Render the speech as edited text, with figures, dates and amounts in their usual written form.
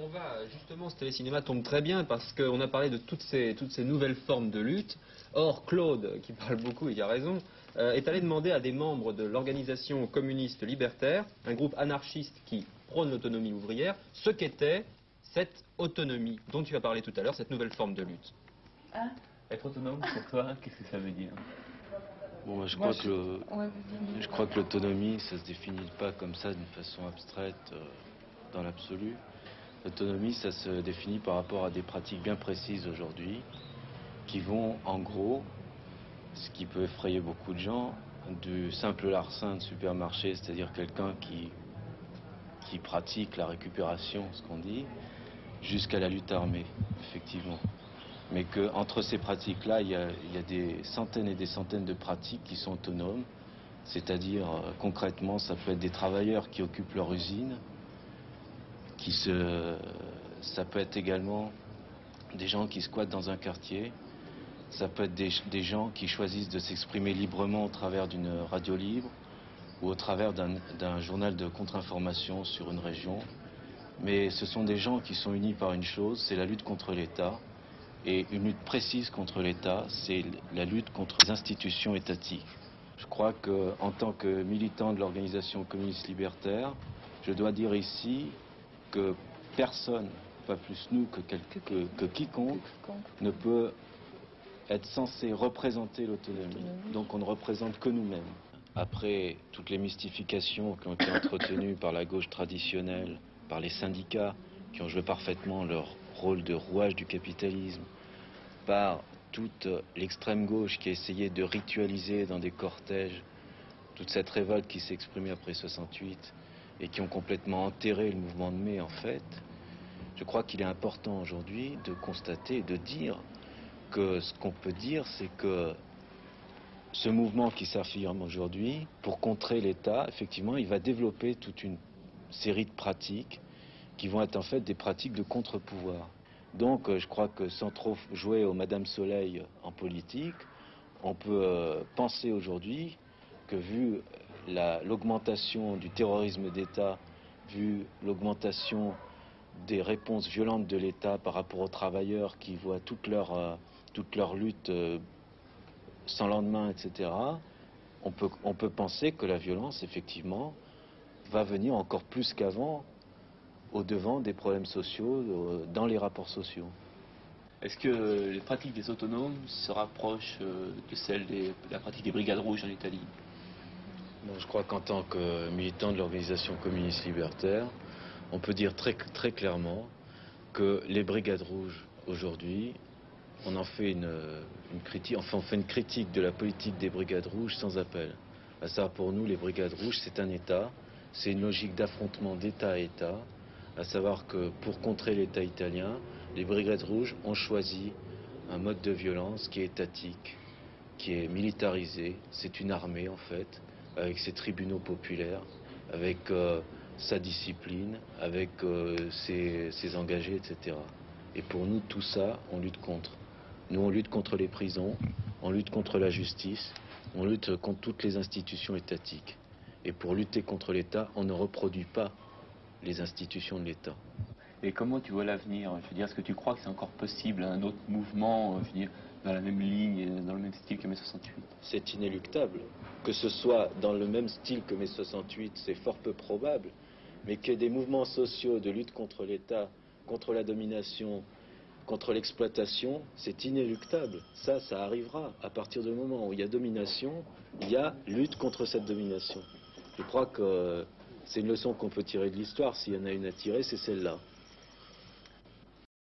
on va, justement, ce télécinéma tombe très bien parce qu'on a parlé de toutes ces nouvelles formes de lutte. Or, Claude, qui parle beaucoup et qui a raison, est allé demander à des membres de l'organisation communiste libertaire, un groupe anarchiste qui prône l'autonomie ouvrière, ce qu'était cette autonomie dont tu as parlé tout à l'heure, cette nouvelle forme de lutte. Hein? Être autonome, pour toi, qu'est-ce que ça veut dire? Bon, je crois que l'autonomie, ça se définit pas comme ça d'une façon abstraite dans l'absolu. L'autonomie, ça se définit par rapport à des pratiques bien précises aujourd'hui, qui vont en gros, ce qui peut effrayer beaucoup de gens, du simple larcin de supermarché, c'est-à-dire quelqu'un qui pratique la récupération, ce qu'on dit, jusqu'à la lutte armée, effectivement. Mais qu'entre ces pratiques-là, il y a des centaines et des centaines de pratiques qui sont autonomes, c'est-à-dire concrètement, ça peut être des travailleurs qui occupent leur usine, ça peut être également des gens qui squattent dans un quartier, ça peut être des gens qui choisissent de s'exprimer librement au travers d'une radio libre ou au travers d'un journal de contre-information sur une région. Mais ce sont des gens qui sont unis par une chose, c'est la lutte contre l'État. Et une lutte précise contre l'État, c'est la lutte contre les institutions étatiques. Je crois qu'en tant que militant de l'organisation communiste libertaire, je dois dire ici que personne, pas plus nous que quiconque, ne peut être censé représenter l'autonomie. Donc on ne représente que nous-mêmes. Après toutes les mystifications qui ont été entretenues par la gauche traditionnelle, par les syndicats qui ont joué parfaitement leur rôle de rouage du capitalisme, par toute l'extrême gauche qui a essayé de ritualiser dans des cortèges toute cette révolte qui s'est exprimée après 68 et qui ont complètement enterré le mouvement de mai en fait, je crois qu'il est important aujourd'hui de constater, de dire que ce qu'on peut dire, c'est que ce mouvement qui s'affirme aujourd'hui, pour contrer l'État, effectivement, il va développer toute une série de pratiques qui vont être en fait des pratiques de contre-pouvoir. Donc je crois que sans trop jouer au Madame Soleil en politique, on peut penser aujourd'hui que vu l'augmentation du terrorisme d'État, vu l'augmentation des réponses violentes de l'État par rapport aux travailleurs qui voient toute leur lutte sans lendemain, etc., on peut penser que la violence, effectivement, va venir encore plus qu'avant au-devant des problèmes sociaux, dans les rapports sociaux. Est-ce que les pratiques des autonomes se rapprochent de celles de la pratique des brigades rouges en Italie? Bon, je crois qu'en tant que militant de l'organisation communiste libertaire, on peut dire très, très clairement que les brigades rouges, aujourd'hui, on en fait une critique, enfin on fait une critique de la politique des brigades rouges sans appel. À savoir, pour nous, les brigades rouges, c'est un État, c'est une logique d'affrontement d'État à État, à savoir que pour contrer l'État italien, les brigades rouges ont choisi un mode de violence qui est étatique, qui est militarisé, c'est une armée en fait, avec ses tribunaux populaires, avec sa discipline, avec ses engagés, etc. Et pour nous, tout ça, on lutte contre. Nous, on lutte contre les prisons, on lutte contre la justice, on lutte contre toutes les institutions étatiques. Et pour lutter contre l'État, on ne reproduit pas les institutions de l'État. Et comment tu vois l'avenir? Je veux dire, est-ce que tu crois que c'est encore possible un autre mouvement, je veux dire, dans la même ligne et dans le même style que mai 68? C'est inéluctable. Que ce soit dans le même style que mai 68, c'est fort peu probable, mais que des mouvements sociaux de lutte contre l'État, contre la domination, contre l'exploitation, c'est inéluctable. Ça arrivera. À partir du moment où il y a domination, il y a lutte contre cette domination. Je crois que c'est une leçon qu'on peut tirer de l'histoire. S'il y en a une à tirer, c'est celle-là.